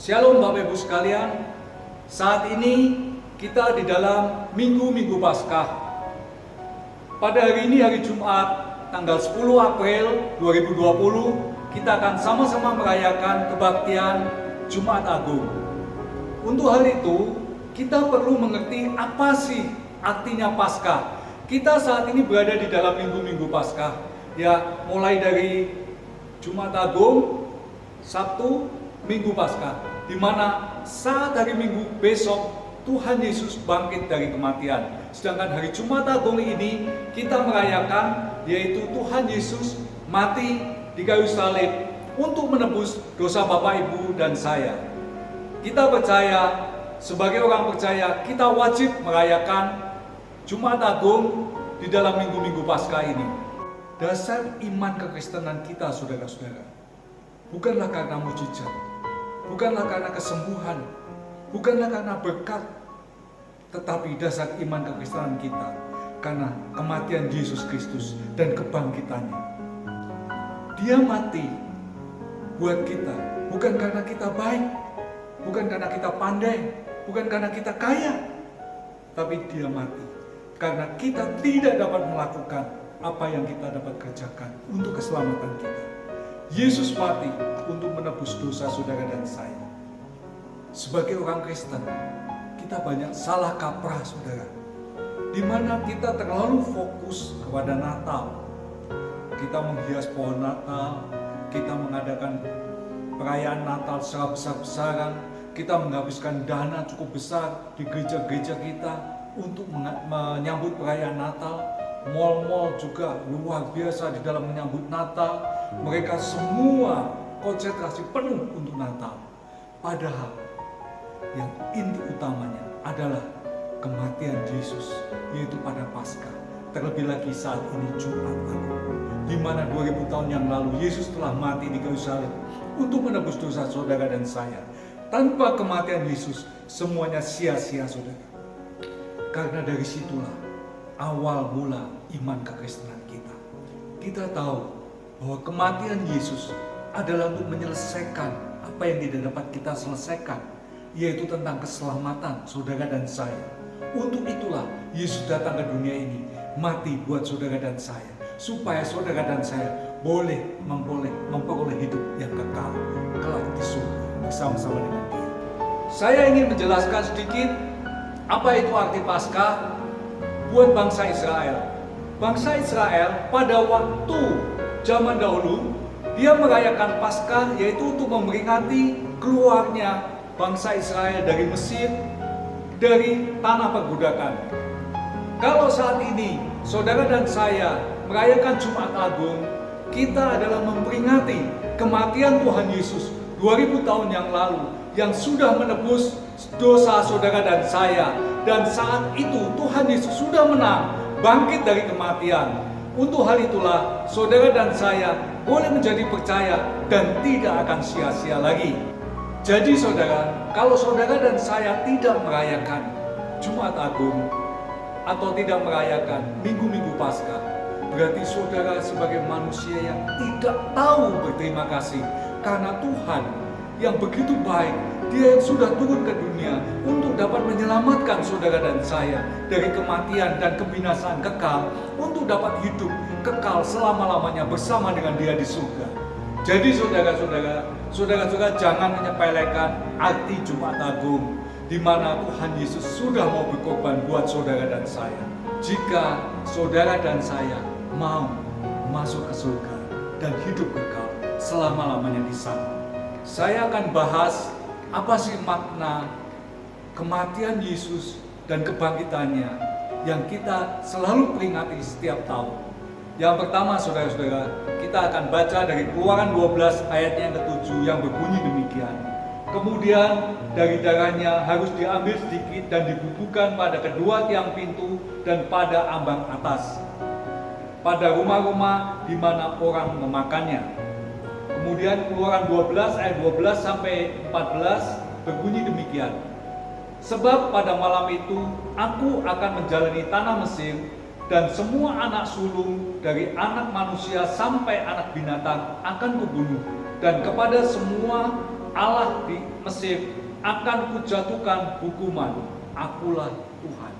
Shalom Bapak Ibu sekalian, saat ini kita di dalam Minggu Paskah. Pada hari ini hari Jumat, tanggal 10 April 2020, kita akan sama-sama merayakan kebaktian Jumat Agung. Untuk hal itu, kita perlu mengerti apa sih artinya Paskah. Kita saat ini berada di dalam Minggu Paskah, ya mulai dari Jumat Agung, Sabtu, Minggu Paskah, di mana saat hari Minggu besok Tuhan Yesus bangkit dari kematian. Sedangkan hari Jumat Agung ini kita merayakan yaitu Tuhan Yesus mati di kayu salib untuk menebus dosa Bapak Ibu dan saya. Kita percaya, sebagai orang percaya, kita wajib merayakan Jumat Agung di dalam Minggu Paskah ini. Dasar iman kekristenan kita, saudara-saudara, bukanlah karena mujizat, bukanlah karena kesembuhan, bukanlah karena berkat, tetapi dasar iman kekristenan kita karena kematian Yesus Kristus dan kebangkitannya. Dia mati buat kita, bukan karena kita baik, bukan karena kita pandai, bukan karena kita kaya, tapi dia mati karena kita tidak dapat melakukan apa yang kita dapat kerjakan untuk keselamatan kita. Yesus mati untuk menebus dosa saudara dan saya. Sebagai orang Kristen, kita banyak salah kaprah, saudara, di mana kita terlalu fokus kepada Natal. Kita menghias pohon Natal, kita mengadakan perayaan Natal secara besar-besaran, kita menghabiskan dana cukup besar di gereja-gereja kita untuk menyambut perayaan Natal. Mal-mal juga luar biasa di dalam menyambut Natal. Mereka semua konsentrasi penuh untuk Natal. Padahal yang inti utamanya adalah kematian Yesus, yaitu pada Paskah. Terlebih lagi saat ini Jumat Agung, di mana 2000 tahun yang lalu Yesus telah mati di kayu salib untuk menebus dosa saudara dan saya. Tanpa kematian Yesus, semuanya sia-sia, saudara. Karena dari situlah awal mula iman kekristenan kita. Kita tahu bahwa kematian Yesus adalah untuk menyelesaikan apa yang tidak dapat kita selesaikan, yaitu tentang keselamatan saudara dan saya. Untuk itulah Yesus datang ke dunia ini, mati buat saudara dan saya, supaya saudara dan saya boleh memperoleh hidup yang kekal kelak di surga bersama-sama dengan Dia. Saya ingin menjelaskan sedikit apa itu arti Paskah buat bangsa Israel. Bangsa Israel pada waktu zaman dahulu, dia merayakan Paskah yaitu untuk memperingati keluarnya bangsa Israel dari Mesir, dari tanah perbudakan. Kalau saat ini saudara dan saya merayakan Jumat Agung, kita adalah memperingati kematian Tuhan Yesus 2000 tahun yang lalu yang sudah menebus dosa saudara dan saya. Dan saat itu Tuhan Yesus sudah menang, bangkit dari kematian. Untuk hal itulah saudara dan saya boleh menjadi percaya dan tidak akan sia-sia lagi. Jadi saudara, kalau saudara dan saya tidak merayakan Jumat Agung atau tidak merayakan Minggu Paskah, berarti saudara sebagai manusia yang tidak tahu berterima kasih karena Tuhan yang begitu baik, Dia yang sudah turun ke dunia untuk dapat menyelamatkan saudara dan saya dari kematian dan kebinasaan kekal, untuk dapat hidup kekal selama-lamanya bersama dengan Dia di surga. Jadi saudara-saudara jangan menyepelekan arti Jumat Agung, di mana Tuhan Yesus sudah mau berkorban buat saudara dan saya. Jika saudara dan saya mau masuk ke surga dan hidup kekal selama-lamanya di sana. Saya akan bahas apa sih makna kematian Yesus dan kebangkitannya yang kita selalu peringati setiap tahun. Yang pertama, saudara-saudara, kita akan baca dari Keluaran 12 ayatnya yang ke-7 yang berbunyi demikian. Kemudian dari darahnya harus diambil sedikit dan dibubuhkan pada kedua tiang pintu dan pada ambang atas, pada rumah-rumah di mana orang memakannya. Kemudian Keluaran 12 ayat 12 sampai 14 berbunyi demikian. Sebab pada malam itu aku akan menjalani tanah Mesir, dan semua anak sulung dari anak manusia sampai anak binatang akan kubunuh, dan kepada semua Allah di Mesir akan kujatuhkan hukuman. Akulah Tuhan.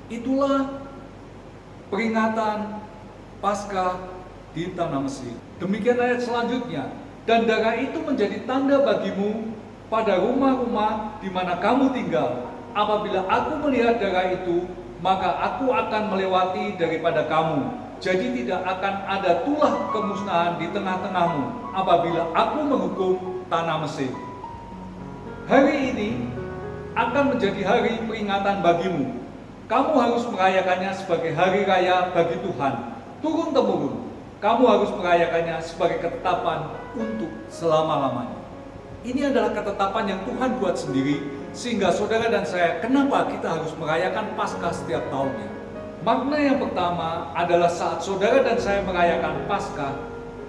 Itulah peringatan Paskah di tanah Mesir. Demikian ayat selanjutnya. Dan darah itu menjadi tanda bagimu pada rumah-rumah di mana kamu tinggal. Apabila aku melihat darah itu, maka aku akan melewati daripada kamu. Jadi tidak akan ada tulah kemusnahan di tengah-tengahmu apabila aku menghukum tanah Mesir. Hari ini akan menjadi hari peringatan bagimu. Kamu harus merayakannya sebagai hari raya bagi Tuhan. Turun-temurun, kamu harus merayakannya sebagai ketetapan untuk selama-lamanya. Ini adalah ketetapan yang Tuhan buat sendiri, sehingga saudara dan saya, kenapa kita harus merayakan Paskah setiap tahunnya? Makna yang pertama adalah saat saudara dan saya merayakan Paskah,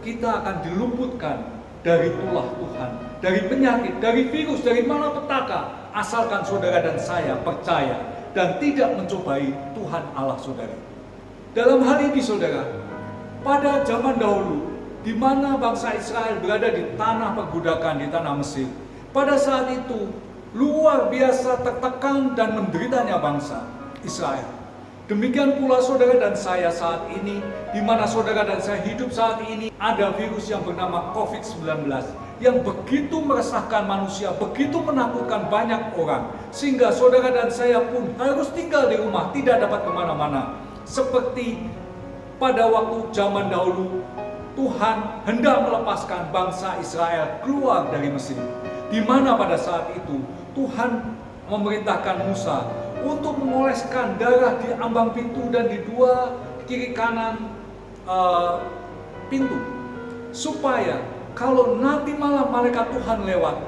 kita akan diluputkan dari tulah Tuhan, dari penyakit, dari virus, dari malapetaka, asalkan saudara dan saya percaya dan tidak mencobai Tuhan Allah saudara. Dalam hal ini saudara, pada zaman dahulu, di mana bangsa Israel berada di tanah perbudakan di tanah Mesir, pada saat itu luar biasa tertekan dan menderitanya bangsa Israel. Demikian pula saudara dan saya saat ini, di mana saudara dan saya hidup saat ini, ada virus yang bernama COVID-19 yang begitu meresahkan manusia, begitu menakutkan banyak orang, sehingga saudara dan saya pun harus tinggal di rumah, tidak dapat kemana-mana. Seperti pada waktu zaman dahulu, Tuhan hendak melepaskan bangsa Israel keluar dari Mesir, di mana pada saat itu Tuhan memerintahkan Musa untuk mengoleskan darah di ambang pintu dan di dua kiri kanan pintu, supaya kalau nanti malam malaikat Tuhan lewat,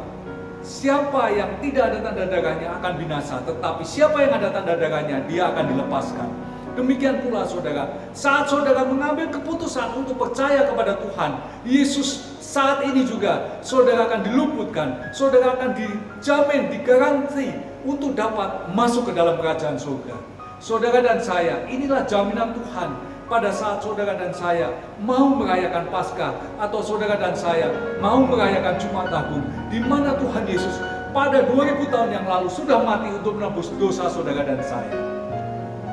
siapa yang tidak ada tanda darahnya akan binasa, tetapi siapa yang ada tanda darahnya dia akan dilepaskan. Demikian pula saudara, saat saudara mengambil keputusan untuk percaya kepada Tuhan Yesus, saat ini juga saudara akan diluputkan, saudara akan dijamin, digaransi untuk dapat masuk ke dalam kerajaan surga. Saudara dan saya, inilah jaminan Tuhan pada saat saudara dan saya mau merayakan Paskah, atau saudara dan saya mau merayakan Jumat Agung, di mana Tuhan Yesus pada 2000 tahun yang lalu sudah mati untuk menebus dosa saudara dan saya.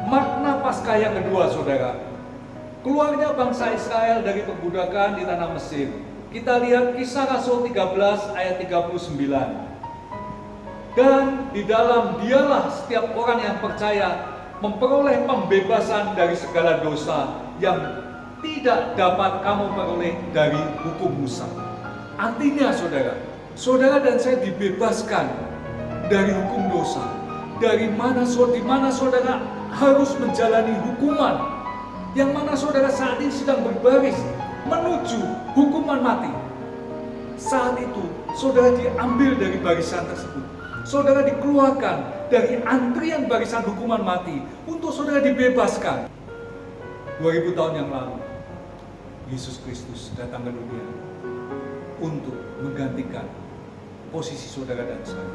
Makna Paskah yang kedua saudara, keluarnya bangsa Israel dari perbudakan di tanah Mesir. Kita lihat Kisah Rasul 13 ayat 39. Dan di dalam dialah setiap orang yang percaya memperoleh pembebasan dari segala dosa yang tidak dapat kamu peroleh dari hukum Musa. Artinya saudara, saudara dan saya dibebaskan dari hukum dosa. Di mana saudara harus menjalani hukuman, yang mana saudara saat ini sedang berbaris menuju hukuman mati. Saat itu saudara diambil dari barisan tersebut, saudara dikeluarkan dari antrian barisan hukuman mati untuk saudara dibebaskan. 2000 tahun yang lalu Yesus Kristus datang ke dunia untuk menggantikan posisi saudara dan saya,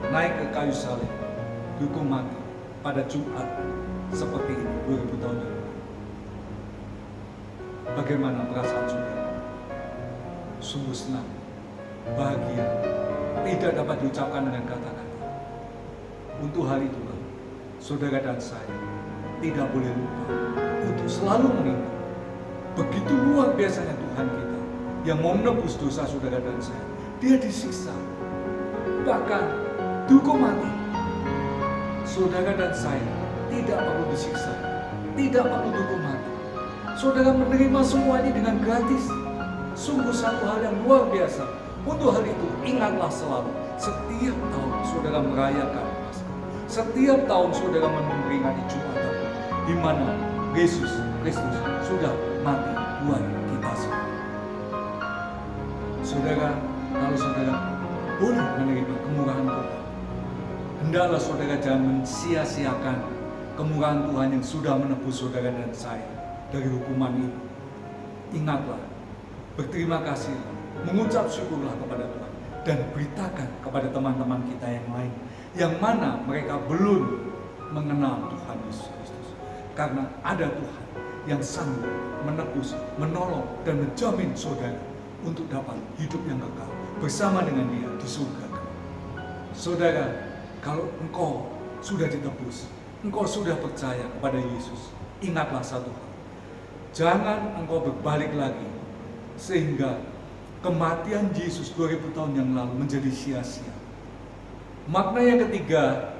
naik ke kayu salib, dihukum mati pada Jumat seperti ini 2000 tahun yang lalu. Bagaimana perasaan saudara? Sungguh senang, bahagia, tidak dapat diucapkan dengan kata-kata. Untuk hal itulah saudara dan saya tidak boleh lupa untuk selalu mengingat begitu luar biasanya Tuhan kita yang mau menebus dosa saudara dan saya. Dia disiksa, bahkan dihukum mati. Saudara dan saya tidak perlu disiksa, tidak perlu dihukum mati. Saudara menerima semua ini dengan gratis. Sungguh satu hal yang luar biasa. Untuk hal itu ingatlah selalu, setiap tahun saudara merayakan Paskah, setiap tahun saudara memperingati Jumat Agung, di mana Yesus Kristus sudah mati buat kita semua. Saudara, kalau saudara boleh menerima kemurahan Tuhan, hendaklah saudara jangan mensia-siakan kemurahan Tuhan yang sudah menebus saudara dan saya dari hukuman ini. Ingatlah, berterima kasih, mengucap syukurlah kepada Tuhan, dan beritakan kepada teman-teman kita yang lain yang mana mereka belum mengenal Tuhan Yesus Kristus. Karena ada Tuhan yang sanggup menebus, menolong, dan menjamin saudara untuk dapat hidup yang kekal bersama dengan Dia di surga. Saudara, kalau engkau sudah ditebus, engkau sudah percaya kepada Yesus, ingatlah satu hal. Jangan engkau berbalik lagi sehingga kematian Yesus 2000 tahun yang lalu menjadi sia-sia. Makna yang ketiga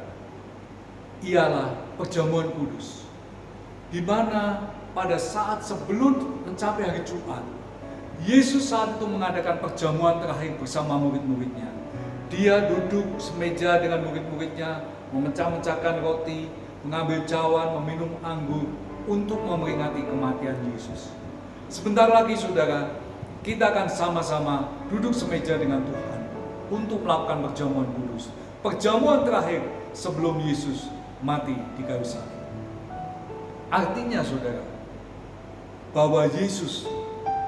ialah perjamuan kudus, di mana pada saat sebelum mencapai hari Jumat, Yesus saat itu mengadakan perjamuan terakhir bersama murid-muridnya. Dia duduk semeja dengan murid-muridnya, memecah-mecahkan roti, mengambil cawan, meminum anggur untuk memperingati kematian Yesus. Sebentar lagi saudara, kita akan sama-sama duduk semeja dengan Tuhan untuk melakukan perjamuan kudus. Perjamuan terakhir sebelum Yesus mati di kayu salib. Artinya saudara, bahwa Yesus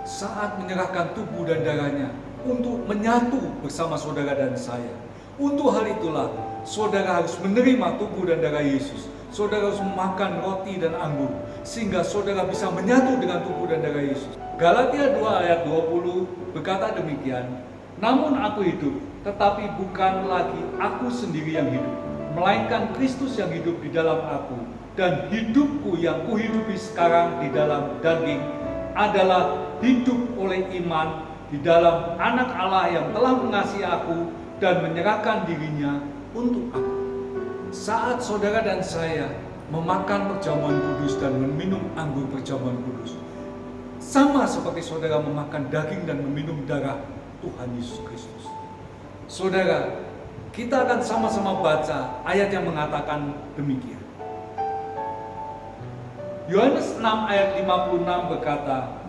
saat menyerahkan tubuh dan darahnya untuk menyatu bersama saudara dan saya. Untuk hal itulah saudara harus menerima tubuh dan darah Yesus. Saudara harus memakan roti dan anggur sehingga saudara bisa menyatu dengan tubuh dan darah Yesus. Galatia 2 ayat 20 berkata demikian, namun aku hidup, tetapi bukan lagi aku sendiri yang hidup, melainkan Kristus yang hidup di dalam aku. Dan hidupku yang kuhidupi sekarang di dalam daging adalah hidup oleh iman di dalam Anak Allah yang telah mengasihi aku dan menyerahkan dirinya untuk aku. Saat saudara dan saya memakan perjamuan kudus dan meminum anggur perjamuan kudus, sama seperti saudara memakan daging dan meminum darah Tuhan Yesus Kristus. Saudara, kita akan sama-sama baca ayat yang mengatakan demikian. Yohanes 6 ayat 56 berkata,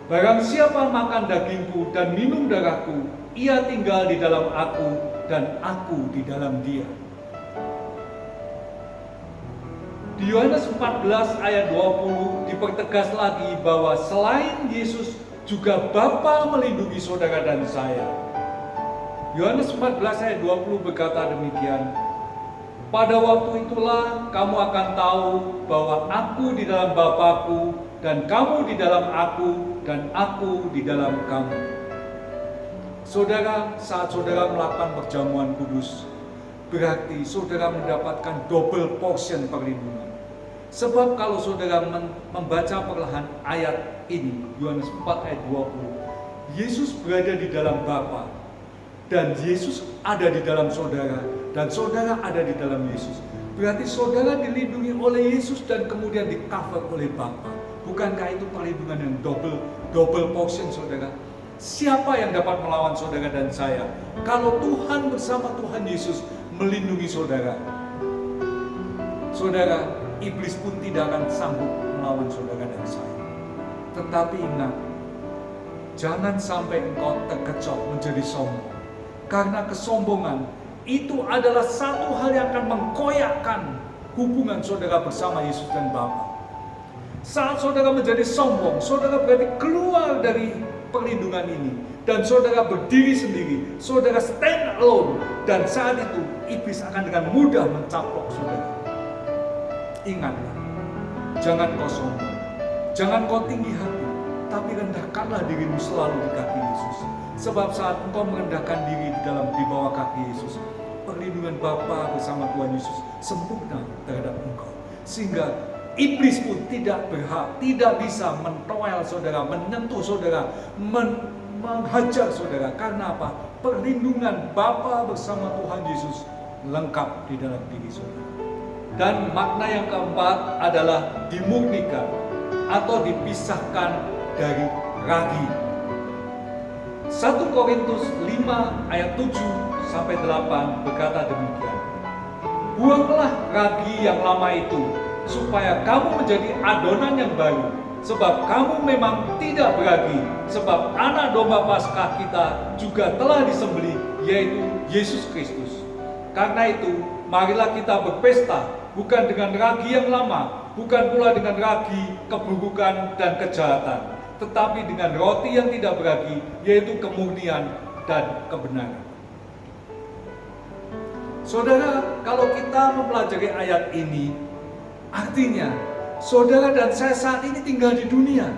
barang siapa makan dagingku dan minum darahku, ia tinggal di dalam aku dan aku di dalam dia. Di Yohanes 14 ayat 20 dipertegas lagi bahwa selain Yesus juga Bapa melindungi saudara dan saya. Yohanes 14 ayat 20 berkata demikian, pada waktu itulah kamu akan tahu bahwa aku di dalam Bapa-Ku dan kamu di dalam aku dan aku di dalam kamu. Saudara, saat saudara melakukan perjamuan kudus, berarti saudara mendapatkan double portion perlindungan. Sebab kalau saudara membaca perlahan ayat ini, Yohanes 4 ayat 20, Yesus berada di dalam Bapa dan Yesus ada di dalam saudara dan saudara ada di dalam Yesus. Berarti saudara dilindungi oleh Yesus dan kemudian di-cover oleh Bapa. Bukankah itu perlindungan yang double portion saudara? Siapa yang dapat melawan saudara dan saya? Kalau Tuhan bersama Tuhan Yesus melindungi saudara. Saudara, iblis pun tidak akan sanggup melawan saudara dan saya. Tetapi ingat, jangan sampai engkau terkecoh menjadi sombong. Karena kesombongan itu adalah satu hal yang akan mengkoyakkan hubungan saudara bersama Yesus dan Bapa. Saat saudara menjadi sombong, saudara berarti keluar dari perlindungan ini. Dan saudara berdiri sendiri, saudara stand alone. Dan saat itu, iblis akan dengan mudah mencaplok saudara. Ingatlah, jangan kau sombong, jangan kau tinggi hati, tapi rendahkanlah dirimu selalu di kaki Yesus. Sebab saat engkau merendahkan diri di bawah kaki Yesus, perlindungan Bapa bersama Tuhan Yesus sempurna terhadap engkau. Sehingga iblis pun tidak berhak, tidak bisa mentoel saudara, menyentuh saudara, menghajar saudara. Karena apa? Perlindungan Bapa bersama Tuhan Yesus lengkap di dalam diri saudara. Dan makna yang keempat adalah dimurnikan atau dipisahkan dari ragi. 1 Korintus 5 ayat 7 sampai 8 berkata demikian. Buanglah ragi yang lama itu, supaya kamu menjadi adonan yang baru. Sebab kamu memang tidak beragi, sebab anak domba Paskah kita juga telah disembelih, yaitu Yesus Kristus. Karena itu, marilah kita berpesta, bukan dengan ragi yang lama, bukan pula dengan ragi keburukan dan kejahatan, tetapi dengan roti yang tidak beragi, yaitu kemurnian dan kebenaran. Saudara, kalau kita mempelajari ayat ini, artinya saudara dan saya saat ini tinggal di dunia.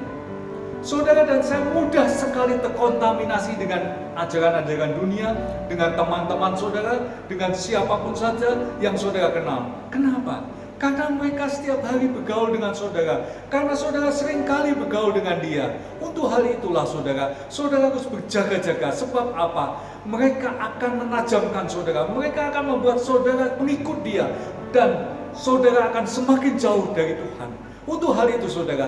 Saudara dan saya mudah sekali terkontaminasi dengan ajaran-ajaran dunia, dengan teman-teman saudara, dengan siapapun saja yang saudara kenal. Kenapa? Karena mereka setiap hari bergaul dengan saudara. Karena saudara seringkali bergaul dengan dia. Untuk hal itulah saudara harus berjaga-jaga. Sebab apa? Mereka akan menajamkan saudara. Mereka akan membuat saudara mengikut dia. Dan saudara akan semakin jauh dari Tuhan. Untuk hal itu saudara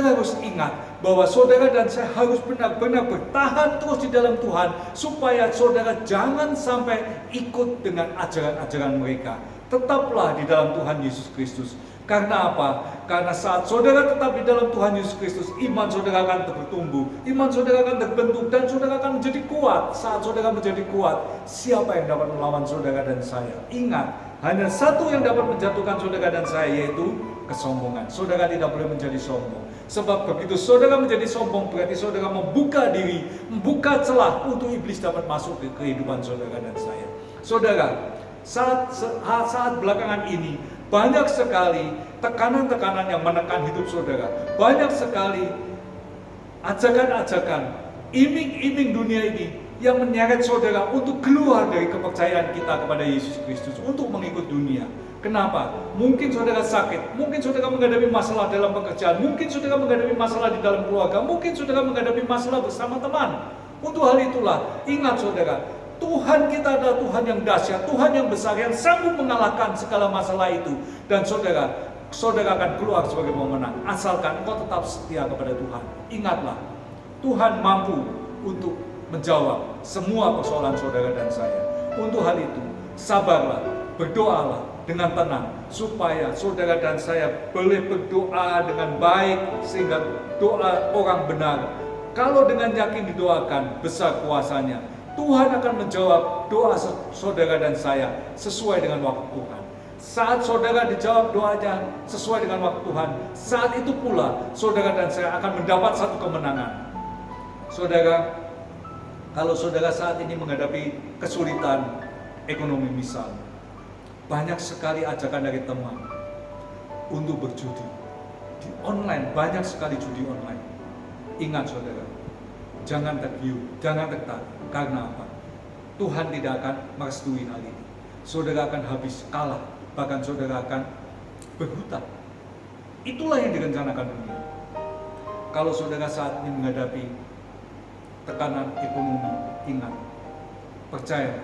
harus ingat bahwa saudara dan saya harus benar-benar bertahan terus di dalam Tuhan. Supaya saudara jangan sampai ikut dengan ajaran-ajaran mereka. Tetaplah di dalam Tuhan Yesus Kristus. Karena apa? Karena saat saudara tetap di dalam Tuhan Yesus Kristus, iman saudara akan bertumbuh, iman saudara akan terbentuk, dan saudara akan menjadi kuat. Saat saudara menjadi kuat, siapa yang dapat melawan saudara dan saya? Ingat, hanya satu yang dapat menjatuhkan saudara dan saya, yaitu kesombongan. Saudara tidak boleh menjadi sombong. Sebab begitu saudara menjadi sombong, berarti saudara membuka diri, membuka celah untuk iblis dapat masuk ke kehidupan saudara dan saya. Saudara, saat belakangan ini banyak sekali tekanan-tekanan yang menekan hidup saudara. Banyak sekali ajakan-ajakan, iming-iming dunia ini yang menyeret saudara untuk keluar dari kepercayaan kita kepada Yesus Kristus, untuk mengikut dunia. Kenapa? Mungkin saudara sakit, mungkin saudara menghadapi masalah dalam pekerjaan, mungkin saudara menghadapi masalah di dalam keluarga, mungkin saudara menghadapi masalah bersama teman. Untuk hal itulah, ingat saudara, Tuhan kita adalah Tuhan yang dahsyat, Tuhan yang besar, yang sanggup mengalahkan segala masalah itu. Dan saudara akan keluar sebagai pemenang, asalkan engkau tetap setia kepada Tuhan. Ingatlah, Tuhan mampu untuk menjawab semua persoalan saudara dan saya. Untuk hal itu, sabarlah, berdoalah dengan tenang, supaya saudara dan saya boleh berdoa dengan baik, sehingga doa orang benar, kalau dengan yakin didoakan, besar kuasanya. Tuhan akan menjawab doa saudara dan saya sesuai dengan waktu Tuhan. Saat saudara dijawab doanya sesuai dengan waktu Tuhan, saat itu pula saudara dan saya akan mendapat satu kemenangan. Saudara, kalau saudara saat ini menghadapi kesulitan ekonomi misalnya, banyak sekali ajakan dari teman untuk berjudi. Di online, banyak sekali judi online. Ingat saudara, jangan tergiur, jangan tertarik. Karena apa? Tuhan tidak akan merestui hal ini. Saudara akan habis kalah, bahkan saudara akan berhutang. Itulah yang direncanakan dunia. Kalau saudara saat ini menghadapi tekanan ekonomi, ingat, percaya,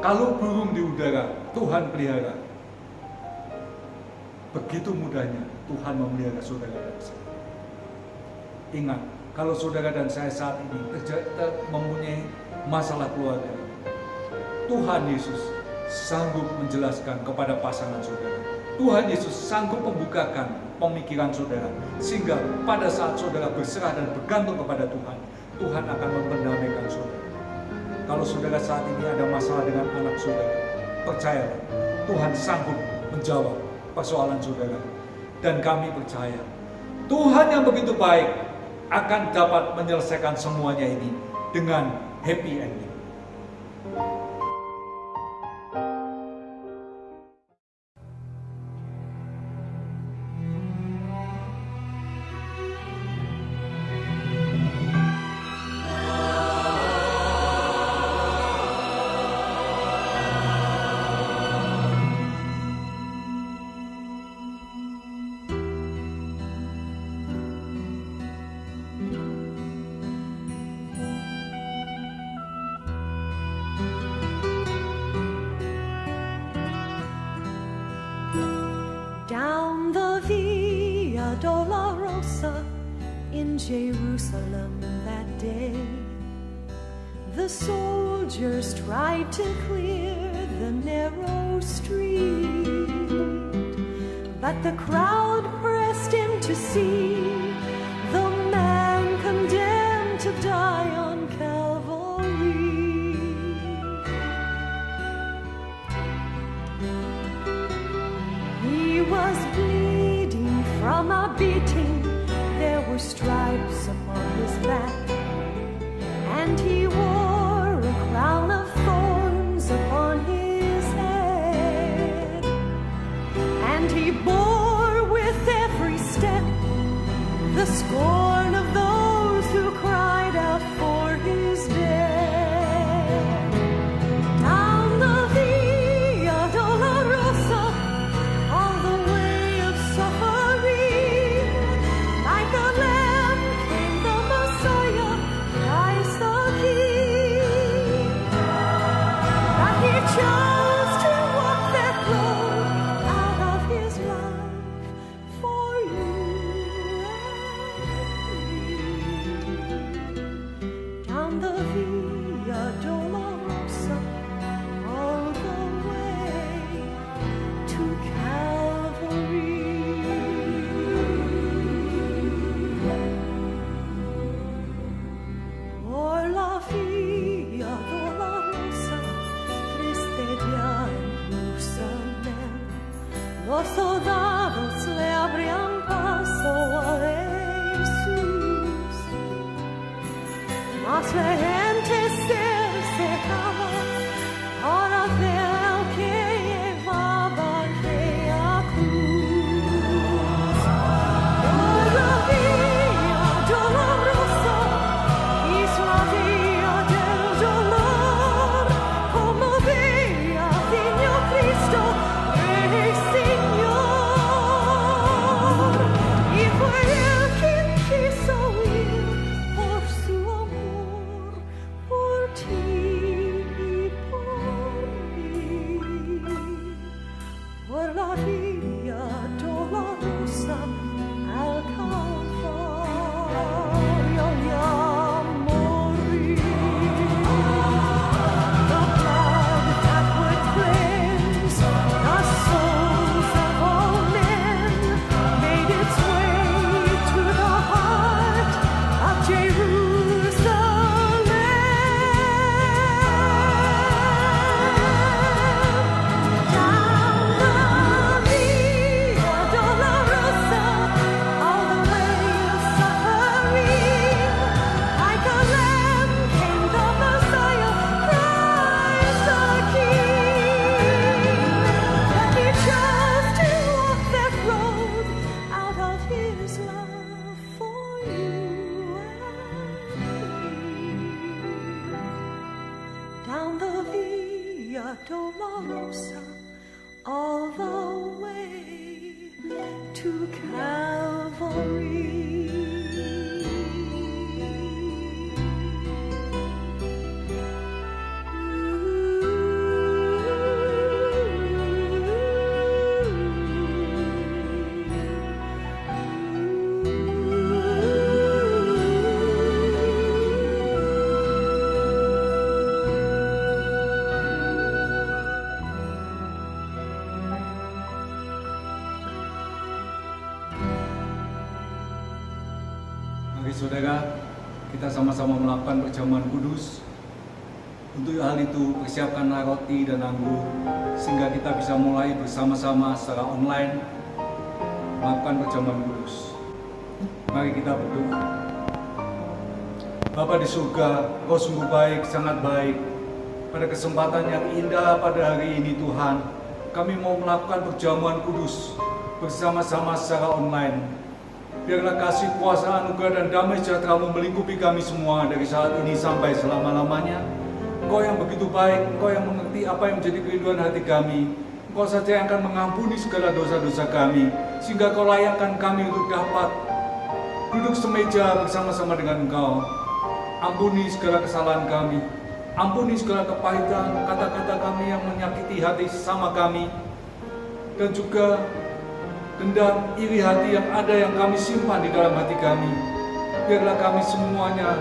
kalau burung di udara Tuhan pelihara, begitu mudahnya Tuhan memelihara saudara dan saya. Ingat, kalau saudara dan saya saat ini mempunyai masalah keluarga, Tuhan Yesus sanggup menjelaskan kepada pasangan saudara. Tuhan Yesus sanggup membukakan pemikiran saudara, sehingga pada saat saudara berserah dan bergantung kepada Tuhan, Tuhan akan memperdamaikan saudara. Kalau saudara saat ini ada masalah dengan anak saudara, percayalah, Tuhan sanggup menjawab persoalan saudara. Dan kami percaya, Tuhan yang begitu baik akan dapat menyelesaikan semuanya ini dengan happy ending. Down the Via Dolorosa in Jerusalem that day, the soldiers tried to clear the narrow street, but the crowd pressed in to see the man condemned to die on Calvary. He was bleeding from a beating, there were stripes upon his back, and he wore a crown of thorns upon his head, and he bore with every step the scorn of those who cried out for his death. Down the Via Dolorosa, all the way of suffering, like a lamb came the Messiah, Christ the King. But he chose to walk that road out of his love for you and me. Down the Via Dolorosa, all the way to Calvary. Por la Via Dolorosa, triste día en Jerusalén, los soldados le abrían paso a Jesús, mas la gente se secaba para ver al que llevaba aquella cruz. Por la Via Dolorosa, es la vía del dolor, como veía Niño Cristo, el Señor. Y fue él quien quiso ir por su amor, por ti y por mí. Por la Via Dolorosa al Calvario ya morí. The blood that would cleanse the souls of all men made its way to the heart of Jerusalem. Down the Via Dolorosa, all the way of suffering, like a lamb came the Messiah, Christ the King. But he chose to walk that road out of his love for you and me. Down the Via Dolorosa, all the way to Calvary. Mari saudara, kita sama-sama melakukan perjamuan kudus. Untuk hal itu, persiapkanlah roti dan anggur, sehingga kita bisa mulai bersama-sama secara online melakukan perjamuan kudus. Mari kita berdoa. Bapa di surga, Kau sungguh baik, sangat baik. Pada kesempatan yang indah pada hari ini Tuhan, kami mau melakukan perjamuan kudus bersama-sama secara online. Biarlah kasih, kuasa, anugerah, dan damai sejahtera-Mu melingkupi kami semua dari saat ini sampai selama-lamanya. Engkau yang begitu baik, Engkau yang mengerti apa yang menjadi kerinduan hati kami. Engkau saja yang akan mengampuni segala dosa-dosa kami, sehingga Kau layakkan kami untuk dapat duduk semeja bersama-sama dengan Engkau. Ampuni segala kesalahan kami, ampuni segala kepahitan, kata-kata kami yang menyakiti hati sesama kami, dan juga dendam, iri hati yang ada yang kami simpan di dalam hati kami. Biarlah kami semuanya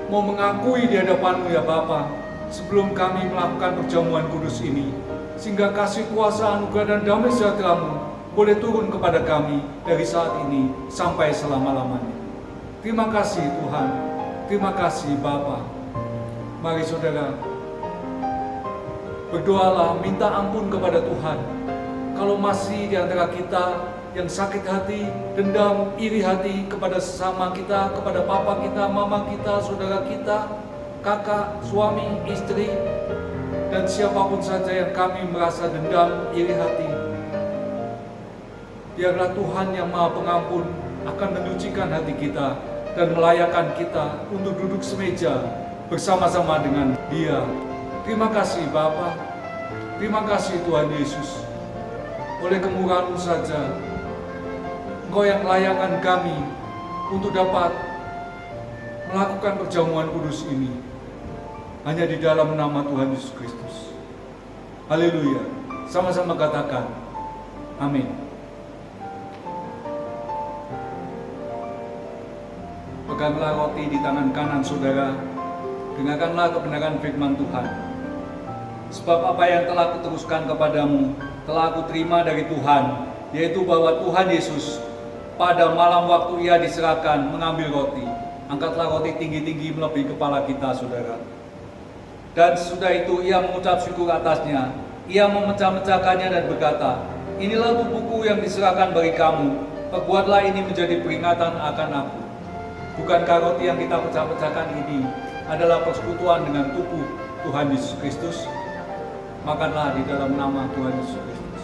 mau mengakui di hadapan-Mu ya Bapa, sebelum kami melakukan perjamuan kudus ini, sehingga kasih, kuasa, anugerah, dan damai sejahtera-Mu boleh turun kepada kami dari saat ini sampai selama-lamanya. Terima kasih Tuhan, terima kasih Bapa. Mari saudara, berdoalah, minta ampun kepada Tuhan. Kalau masih di antara kita yang sakit hati, dendam, iri hati kepada sesama kita, kepada papa kita, mama kita, saudara kita, kakak, suami, istri, dan siapapun saja yang kami merasa dendam, iri hati, biarlah Tuhan yang Maha Pengampun akan menyucikan hati kita dan melayakkan kita untuk duduk semeja bersama-sama dengan Dia. Terima kasih Bapa, terima kasih Tuhan Yesus. Oleh kemurahan-Mu saja, Engkau yang melayakkan kami untuk dapat melakukan perjamuan kudus ini hanya di dalam nama Tuhan Yesus Kristus. Haleluya. Sama-sama katakan, amin. Peganglah roti di tangan kanan saudara, dengarkanlah kebenaran firman Tuhan. Sebab apa yang telah kuteruskan kepadamu, telah aku terima dari Tuhan, yaitu bahwa Tuhan Yesus pada malam waktu Ia diserahkan mengambil roti. Angkatlah roti tinggi-tinggi melebihi kepala kita, saudara. Dan sesudah itu Ia mengucap syukur atasnya. Ia memecah-mecahkannya dan berkata, inilah tubuhku yang diserahkan bagi kamu. Perbuatlah ini menjadi peringatan akan aku. Bukankah roti yang kita pecah-pecahkan ini adalah persekutuan dengan tubuh Tuhan Yesus Kristus? Makanlah di dalam nama Tuhan Yesus Kristus.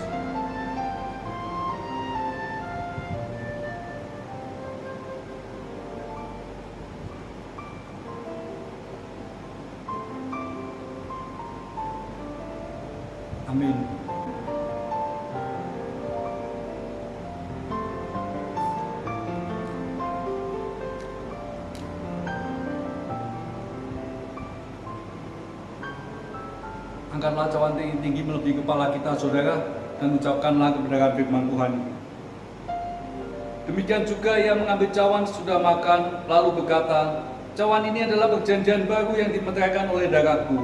Amin. Angkatlah cawan tinggi melebihi kepala kita, saudara, dan ucapkanlah kebenaran firman Tuhan. Demikian juga Ia mengambil cawan sesudah makan, lalu berkata, cawan ini adalah perjanjian baru yang dimeteraikan oleh darahku.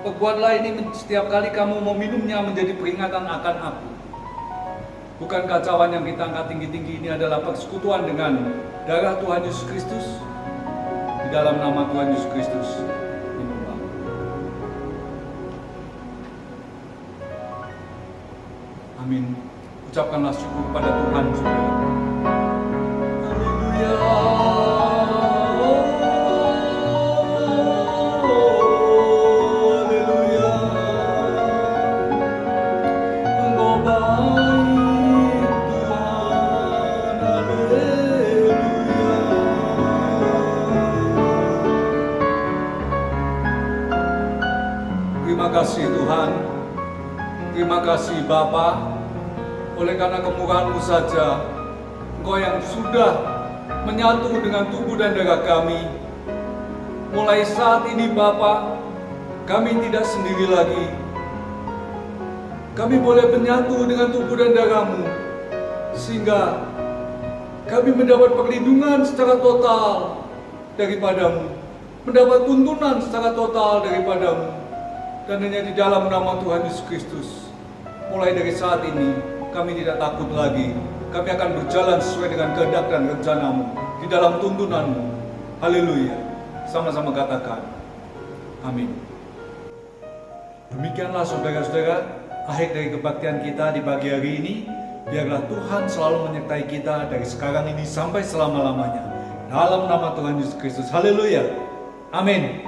Perbuatlah ini setiap kali kamu meminumnya menjadi peringatan akan aku. Bukankah cawan yang kita angkat tinggi-tinggi ini adalah persekutuan dengan darah Tuhan Yesus Kristus? Di dalam nama Tuhan Yesus Kristus. Amin. Ucapkanlah syukur kepada Tuhan, saudara. Haleluya. Terima kasih Tuhan, terima kasih Bapa, oleh karena kemurahan-Mu saja, Engkau yang sudah menyatu dengan tubuh dan darah kami. Mulai saat ini Bapa, kami tidak sendiri lagi. Kami boleh menyatu dengan tubuh dan darah-Mu, sehingga kami mendapat perlindungan secara total daripada-Mu, mendapat tuntunan secara total daripada-Mu. Dan hanya di dalam nama Tuhan Yesus Kristus, mulai dari saat ini, kami tidak takut lagi. Kami akan berjalan sesuai dengan kehendak dan rencana-Mu, di dalam tuntunan-Mu. Haleluya. Sama-sama katakan, amin. Demikianlah saudara-saudara, akhir dari kebaktian kita di pagi hari ini. Biarlah Tuhan selalu menyertai kita dari sekarang ini sampai selama-lamanya. Dalam nama Tuhan Yesus Kristus. Haleluya. Amin.